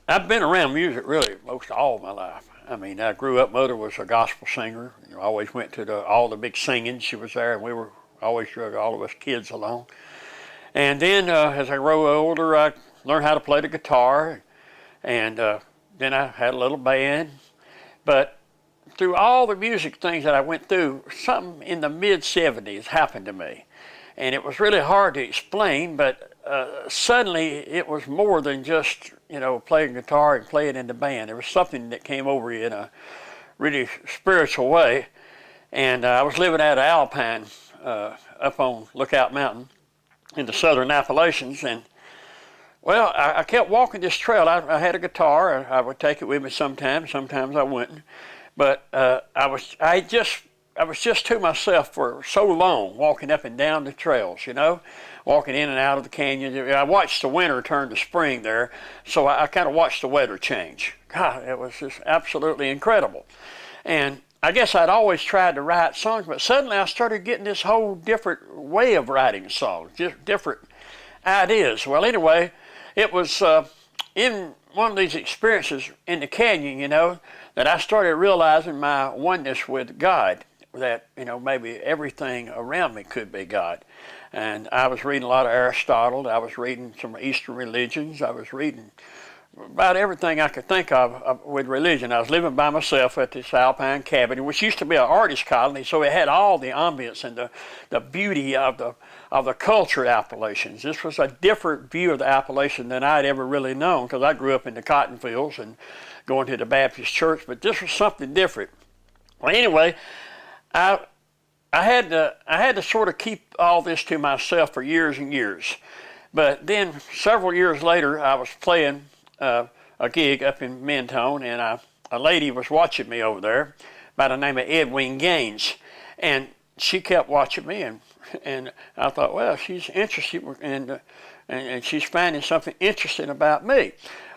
I've been around music really most all my life. I mean, I grew up. Mother was a gospel singer. I always went to all the big singing. She was there, and we were always drug all of us kids along. And then as I grew older, I learned how to play the guitar, and then I had a little band. But through all the music things that I went through, something in the mid '70s happened to me, and it was really hard to explain. But suddenly, it was more than just playing guitar and playing in the band. There was something that came over you in a really spiritual way. And I was living out of Alpine, up on Lookout Mountain in the southern Appalachians, and well, I kept walking this trail. I had a guitar. I would take it with me sometimes. Sometimes I wouldn't. But I was just to myself for so long, walking up and down the trails, walking in and out of the canyon. I watched the winter turn to spring there, so I kind of watched the weather change. God, it was just absolutely incredible. And I guess I'd always tried to write songs, but suddenly I started getting this whole different way of writing songs, just different ideas. Well, anyway, it was in one of these experiences in the canyon, that I started realizing my oneness with God, that, maybe everything around me could be God. And I was reading a lot of Aristotle. I was reading some Eastern religions. I was reading about everything I could think of with religion. I was living by myself at this alpine cabin, which used to be an artist colony, so it had all the ambience and the beauty of the cultured Appalachians. This was a different view of the Appalachian than I'd ever really known, because I grew up in the cotton fields and going to the Baptist church, but this was something different. Well, anyway, I had to sort of keep all this to myself for years and years. But then several years later, I was playing a gig up in Mentone, and a lady was watching me over there by the name of Edwin Gaines, and she kept watching me, and I thought, well, she's interested, and she's finding something interesting about me.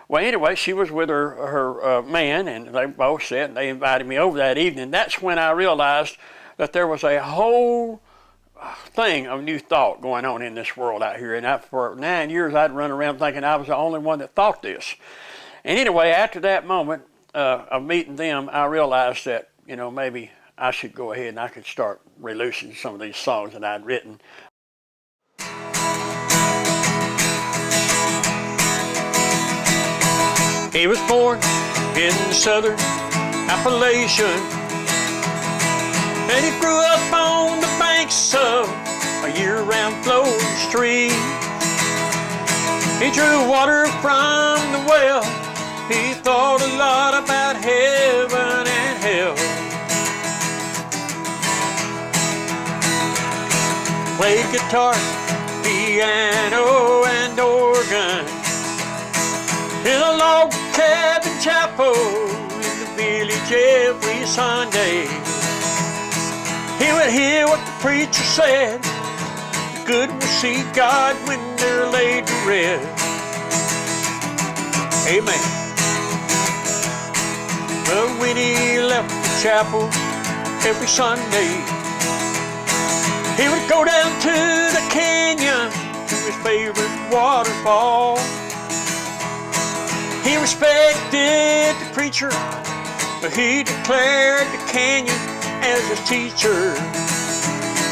Well, anyway, she was with her man, and they both sat, and they invited me over that evening. That's when I realized that there was a whole thing of new thought going on in this world out here. And for 9 years, I'd run around thinking I was the only one that thought this. And anyway, after that moment of meeting them, I realized that, maybe I should go ahead and I could start releasing some of these songs that I'd written. He was born in the southern Appalachian, and he grew up on the banks of a year-round flowing stream. He drew water from the well. He thought a lot about heaven and hell. Played guitar, piano, and organ in a log cabin chapel in the village every Sunday. He would hear what the preacher said. The good will see God when they're laid to rest. Amen. But when he left the chapel every Sunday, he would go down to the canyon to his favorite waterfall. He respected the preacher, but he declared the canyon as his teacher.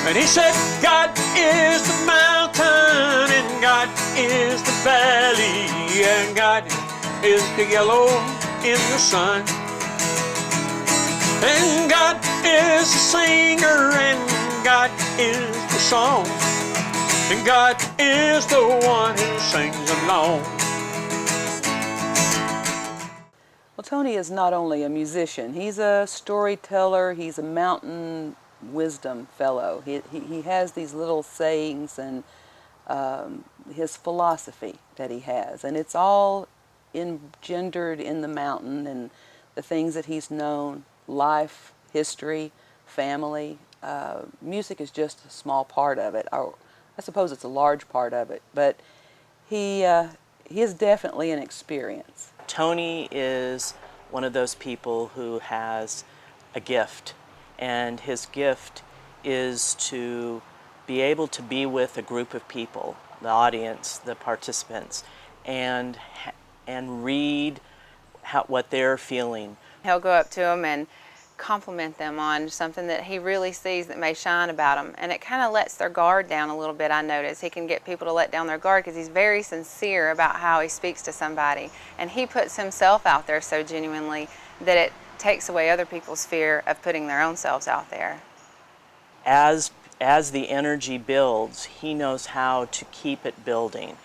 And he said, God is the mountain, and God is the valley, and God is the yellow in the sun. And God is the singer, and God is the song, and God is the one who sings along. Well, Tony is not only a musician, he's a storyteller, he's a mountain wisdom fellow. He has these little sayings and his philosophy that he has, and it's all engendered in the mountain and the things that he's known, life, history, family. Music is just a small part of it. I suppose it's a large part of it, but he is definitely an experience. Tony is one of those people who has a gift, and his gift is to be able to be with a group of people, the audience, the participants, and and read what they're feeling. He'll go up to them and compliment them on something that he really sees that may shine about them, and it kind of lets their guard down a little bit. I notice he can get people to let down their guard because he's very sincere about how he speaks to somebody, and he puts himself out there so genuinely that it takes away other people's fear of putting their own selves out there. As the energy builds, he knows how to keep it building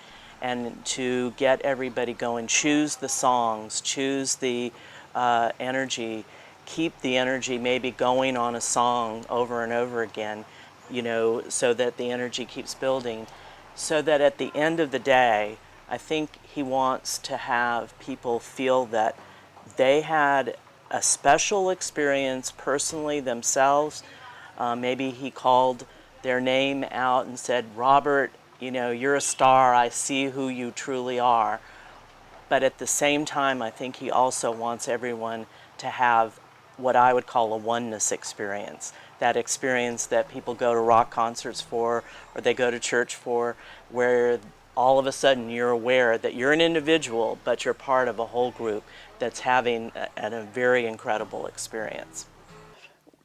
and to get everybody going. Choose the songs, choose the energy, keep the energy maybe going on a song over and over again, so that the energy keeps building, so that at the end of the day, I think he wants to have people feel that they had a special experience personally themselves. Maybe he called their name out and said, "Robert, you're a star, I see who you truly are." But at the same time, I think he also wants everyone to have what I would call a oneness experience. That experience that people go to rock concerts for, or they go to church for, where all of a sudden you're aware that you're an individual, but you're part of a whole group that's having a very incredible experience.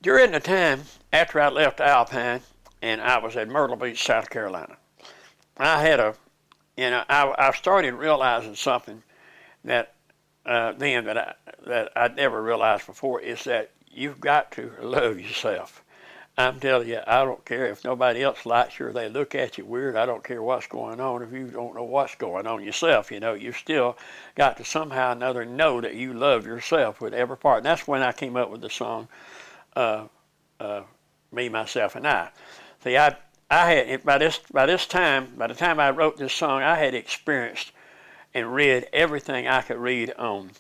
During the time after I left Alpine and I was at Myrtle Beach, South Carolina, I started realizing something that that I'd never realized before, is that you've got to love yourself. I'm telling you, I don't care if nobody else likes you or they look at you weird. I don't care what's going on. If you don't know what's going on yourself, you still got to somehow or another know that you love yourself with every part. And that's when I came up with the song, Me, Myself, and I. See, I had, by the time I wrote this song, I had experienced and read everything I could read on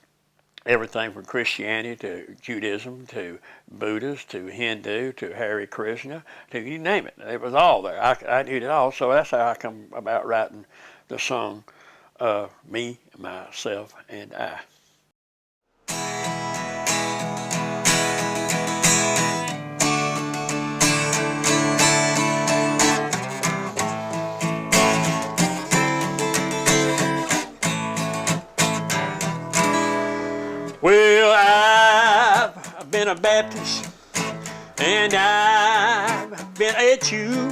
everything from Christianity to Judaism to Buddhist to Hindu to Hare Krishna to you name it. It was all there. I knew it all. So that's how I come about writing the song Me, Myself, and I. Well, I've been a Baptist, and I've been a Jew.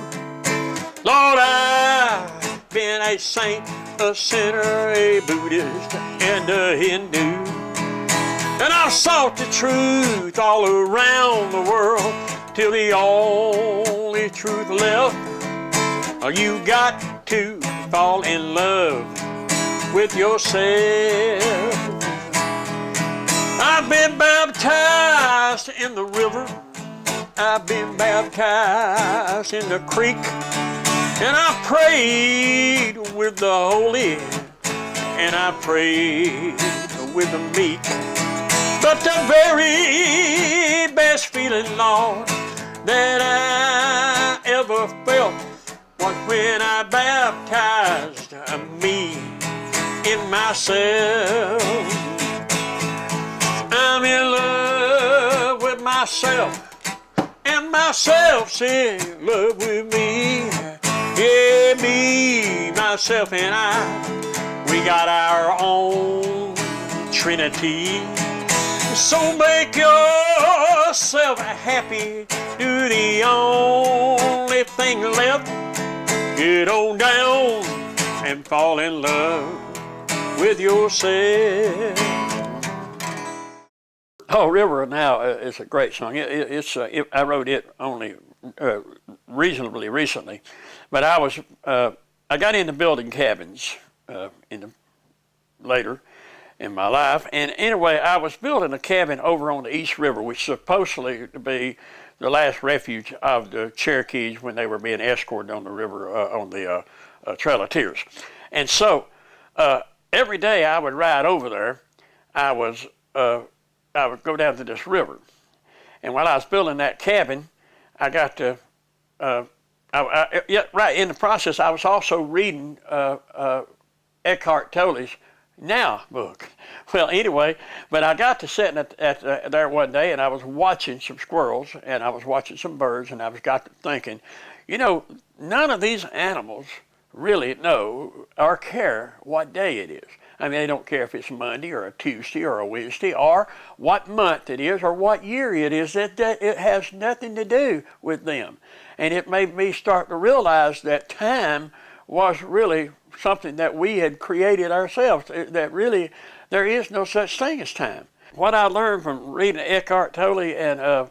Lord, I've been a saint, a sinner, a Buddhist, and a Hindu. And I've sought the truth all around the world till the only truth left. You got to fall in love with yourself. I've been baptized in the river, I've been baptized in the creek, and I prayed with the holy, and I prayed with the meek. But the very best feeling, Lord, that I ever felt was when I baptized me in myself. I'm in love with myself, and myself's in love with me. Yeah, me, myself, and I, we got our own Trinity. So make yourself happy, do the only thing left. Get on down and fall in love with yourself. Oh, River Now is a great song. I wrote it only reasonably recently, but I got into building cabins later in my life, and anyway, I was building a cabin over on the East River, which is supposedly to be the last refuge of the Cherokees when they were being escorted on the river on the Trail of Tears. And so every day I would ride over there. I would go down to this river, and while I was building that cabin, I got to in the process I was also reading Eckhart Tolle's Now book. Well, anyway, but I got to sitting at there one day, and I was watching some squirrels, and I was watching some birds, and I got to thinking, none of these animals really know or care what day it is. I mean, they don't care if it's Monday or a Tuesday or a Wednesday or what month it is or what year it is. That it has nothing to do with them. And it made me start to realize that time was really something that we had created ourselves, that really there is no such thing as time. What I learned from reading Eckhart Tolle and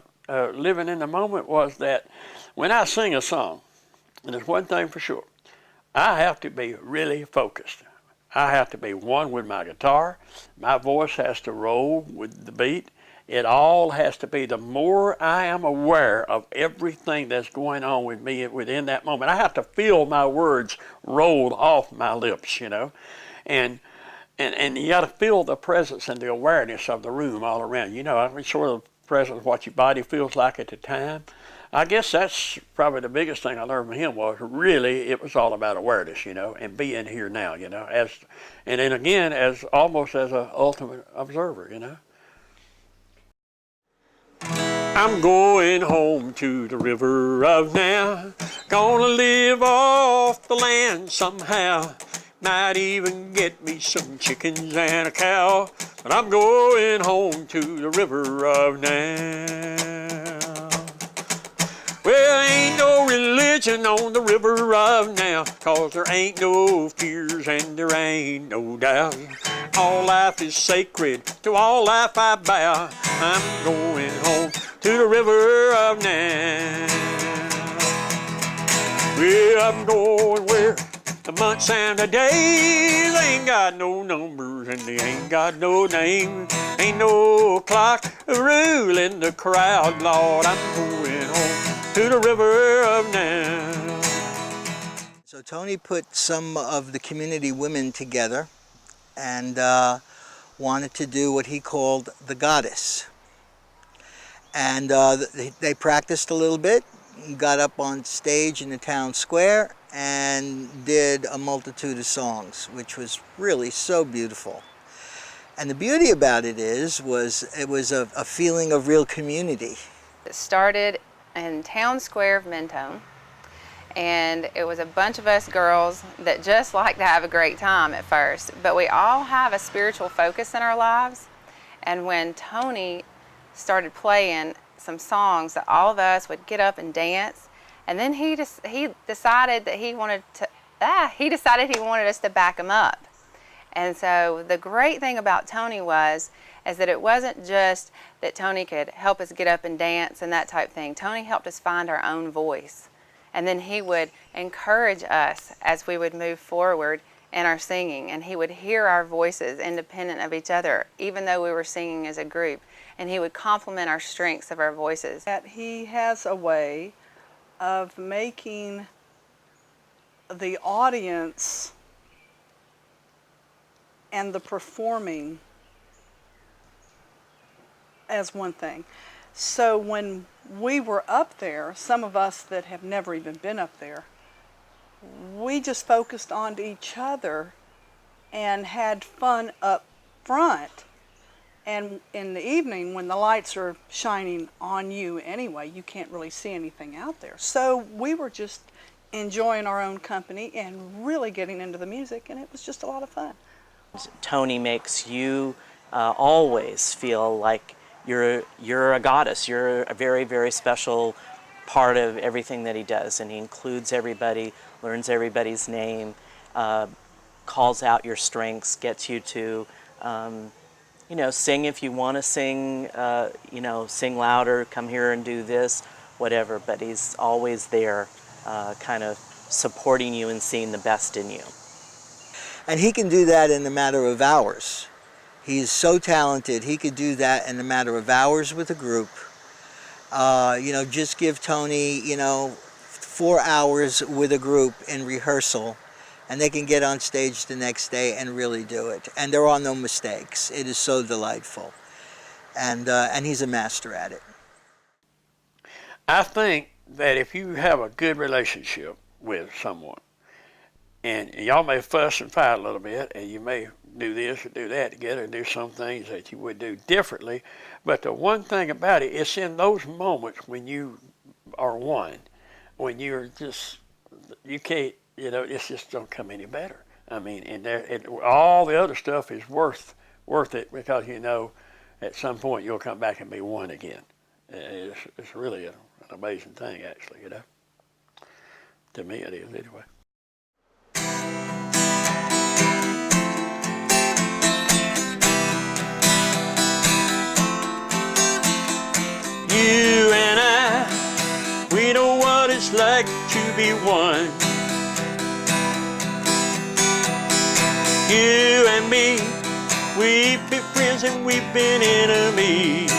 living in the moment was that when I sing a song, and there's one thing for sure, I have to be really focused. I have to be one with my guitar. My voice has to roll with the beat. It all has to be, the more I am aware of everything that's going on with me within that moment, I have to feel my words roll off my lips, you know. And you got to feel the presence and the awareness of the room all around. You know, I mean, sort of presence of what your body feels like at the time. I guess that's probably the biggest thing I learned from him, was really it was all about awareness, you know, and being here now, you know, and then again as almost as an ultimate observer, you know. I'm going home to the river of now, gonna live off the land somehow. Might even get me some chickens and a cow, but I'm going home to the river of now. Well, ain't no religion on the river of now, 'cause there ain't no fears and there ain't no doubt. All life is sacred, to all life I bow. I'm going home to the river of now. Well, I'm going where the months and the days ain't got no numbers and they ain't got no name. Ain't no clock ruling the crowd, Lord. I'm going home to the river of now. So Tony put some of the community women together and wanted to do what he called the goddess. And they practiced a little bit, got up on stage in the town square and did a multitude of songs, which was really so beautiful. And the beauty about it was a feeling of real community. It started in Town Square of Mentone, and it was a bunch of us girls that just like to have a great time at first, but we all have a spiritual focus in our lives. And when Tony started playing some songs, that all of us would get up and dance, and then he decided that he wanted us to back him up. And so the great thing about Tony is that it wasn't just that Tony could help us get up and dance and that type of thing. Tony helped us find our own voice. And then he would encourage us as we would move forward in our singing. And he would hear our voices independent of each other, even though we were singing as a group. And he would compliment our strengths of our voices. That he has a way of making the audience and the performing as one thing. So when we were up there, some of us that have never even been up there, we just focused on each other and had fun up front. And in the evening, when the lights are shining on you anyway, you can't really see anything out there. So we were just enjoying our own company and really getting into the music, and it was just a lot of fun. Tony makes you always feel like you're a goddess. You're a very, very special part of everything that he does, and he includes everybody, learns everybody's name, calls out your strengths, gets you to sing if you want to sing, sing louder, come here and do this, whatever, but he's always there kind of supporting you and seeing the best in you. And he can do that in a matter of hours. He's so talented, he could do that in a matter of hours with a group. Just give Tony, 4 hours with a group in rehearsal, and they can get on stage the next day and really do it. And there are no mistakes. It is so delightful. And he's a master at it. I think that if you have a good relationship with someone, and y'all may fuss and fight a little bit, and you may do this or do that together and do some things that you would do differently, but the one thing about it, it's in those moments when you are one, when you're just, you can't, it just don't come any better. I mean, and all the other stuff is worth it because you know at some point you'll come back and be one again. It's really an amazing thing, actually, you know. To me, it is anyway. You and I, we know what it's like to be one. You and me, we've been friends and we've been enemies.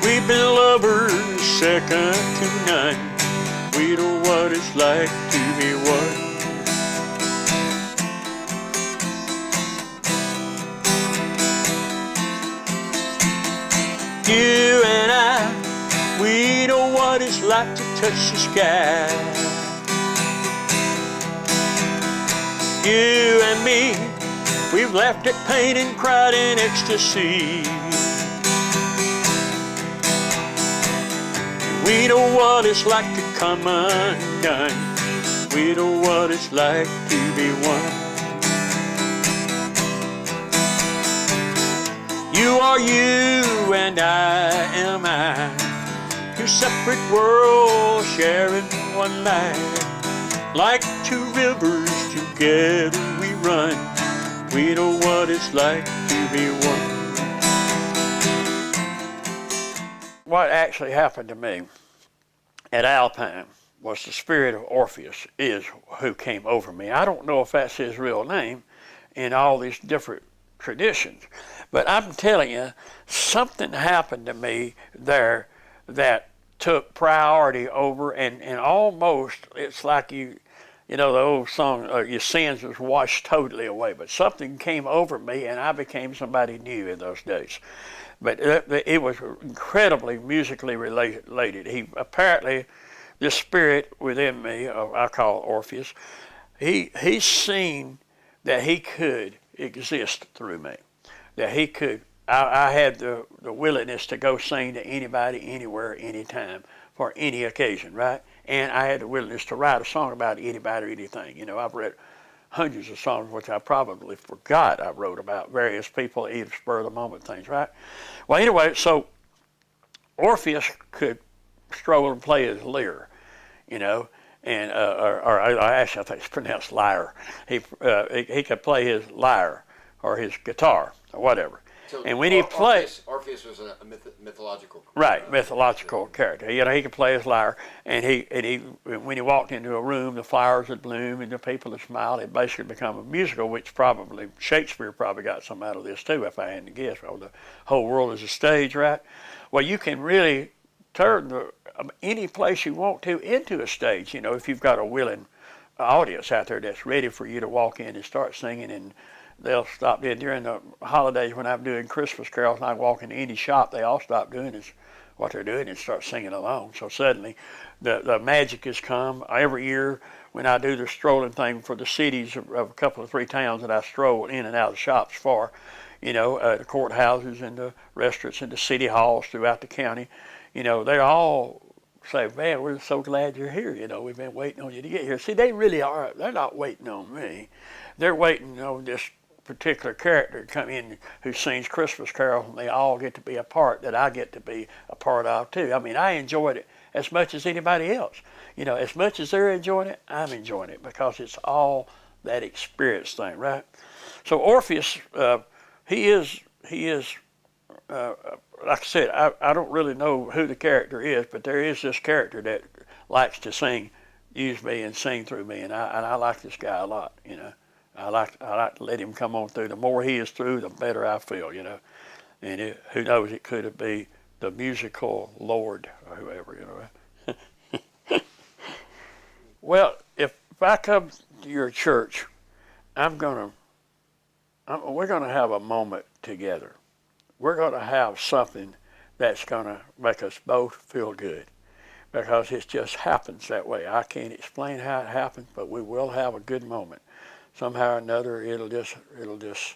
We've been lovers second to none. We know what it's like to be one. You and I, we know what it's like to touch the sky. You and me, we've laughed at pain and cried in ecstasy. We know what it's like to come undone. We know what it's like to be one. You are you and I am I. Two separate worlds sharing one life. Like two rivers together we run. We know what it's like to be one. What actually happened to me at Alpine was the spirit of Orpheus is who came over me. I don't know if that's his real name in all these different traditions, but I'm telling you, something happened to me there that took priority over, and almost it's like you know the old song, your sins was washed totally away, but something came over me and I became somebody new in those days. But it was incredibly musically related. He apparently, this spirit within me, I call Orpheus, he seen that he could exist through me, that he could. I had the willingness to go sing to anybody, anywhere, anytime, for any occasion, right? And I had the willingness to write a song about anybody or anything. You know, I've read hundreds of songs which I probably forgot I wrote about various people, either spur of the moment things, right? Well, anyway, so Orpheus could stroll and play his lyre, you know, and or actually I think it's pronounced lyre. He could play his lyre or his guitar or whatever. So and when he played, Orpheus was a mythological right, mythological character. You know, he could play his lyre, and he when he walked into a room, the flowers would bloom and the people would smile. It basically become a musical, which probably Shakespeare probably got some out of this too, if I had to guess. Well, the whole world is a stage, right? Well, you can really turn any place you want to into a stage. You know, if you've got a willing audience out there that's ready for you to walk in and start singing, and they'll stop there during the holidays when I'm doing Christmas carols and I walk into any shop, they all stop doing is what they're doing and start singing along. So suddenly the magic has come. Every year when I do the strolling thing for the cities of a couple of three towns that I stroll in and out of the shops for, you know, the courthouses and the restaurants and the city halls throughout the county, you know, they all say, man, we're so glad you're here. You know, we've been waiting on you to get here. See, they really are. They're not waiting on me. They're waiting on this particular character to come in who sings Christmas carols, and they all get to be a part that I get to be a part of too. I mean, I enjoyed it as much as anybody else. You know, as much as they're enjoying it, I'm enjoying it because it's all that experience thing, right? So Orpheus, he is like I said, I don't really know who the character is, but there is this character that likes to sing, use me and sing through me, and I like this guy a lot, you know. I like to let him come on through. The more he is through, the better I feel, you know. And who knows, it could be the musical Lord or whoever, you know. Well, if I come to your church, we're gonna have a moment together. We're gonna have something that's gonna make us both feel good, because it just happens that way. I can't explain how it happens, but we will have a good moment. Somehow or another, it'll just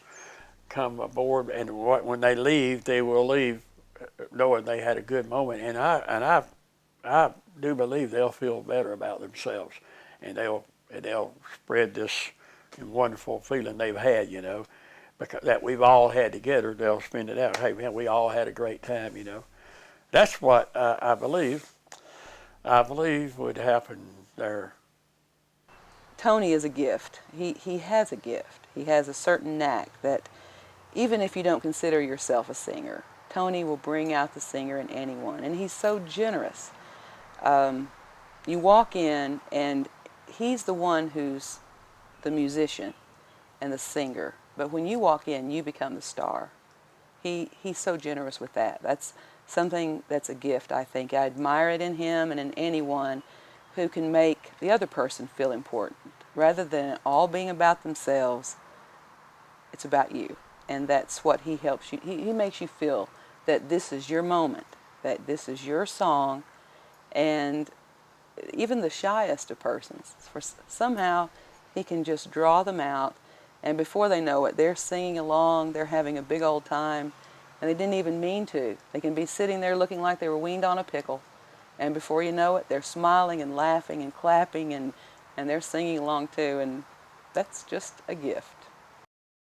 come aboard, and when they leave, they will leave knowing they had a good moment. And I do believe they'll feel better about themselves and they'll spread this wonderful feeling they've had, because that we've all had together. They'll spend it out. Hey man, we all had a great time. That's what I believe. I believe would happen there. Tony is a gift. He has a gift. He has a certain knack that even if you don't consider yourself a singer, Tony will bring out the singer in anyone. And he's so generous. You walk in and he's the one who's the musician and the singer. But when you walk in, you become the star. He's so generous with that. That's something that's a gift, I think. I admire it in him and in anyone who can make the other person feel important. Rather than it all being about themselves, it's about you. And that's what he helps you. He makes you feel that this is your moment, that this is your song, and even the shyest of persons, somehow he can just draw them out, and before they know it, they're singing along, they're having a big old time, and they didn't even mean to. They can be sitting there looking like they were weaned on a pickle, and before you know it, they're smiling and laughing and clapping, and they're singing along too, and that's just a gift.